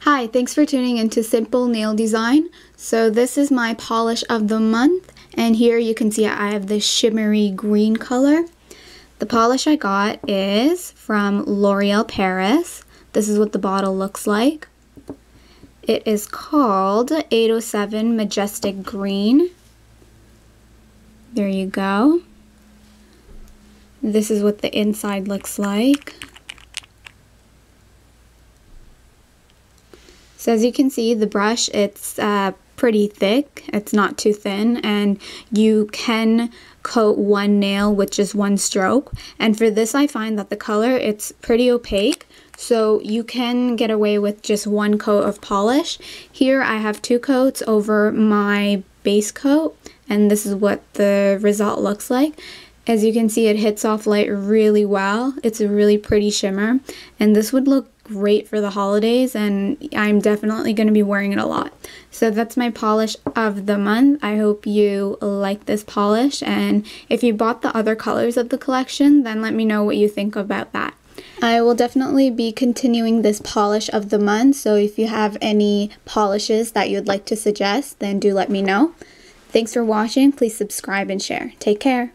Hi, thanks for tuning into Simple Nail Design. So this is my polish of the month, and here you can see I have this shimmery green color. The polish I got is from L'Oreal Paris. This is what the bottle looks like. It is called 807 Majestic Green. There you go. This is what the inside looks like. So as you can see, the brush, it's pretty thick. It's not too thin, and you can coat one nail with just one stroke. And for this, I find that the color, it's pretty opaque, so you can get away with just one coat of polish. Here I have 2 coats over my base coat, and this is what the result looks like. As you can see, it hits off light really well. It's a really pretty shimmer, and this would look great for the holidays, and I'm definitely going to be wearing it a lot. So that's my polish of the month. I hope you like this polish, and if you bought the other colors of the collection, then let me know what you think about that. I will definitely be continuing this polish of the month, so if you have any polishes that you'd like to suggest, then do let me know. Thanks for watching. Please subscribe and share. Take care.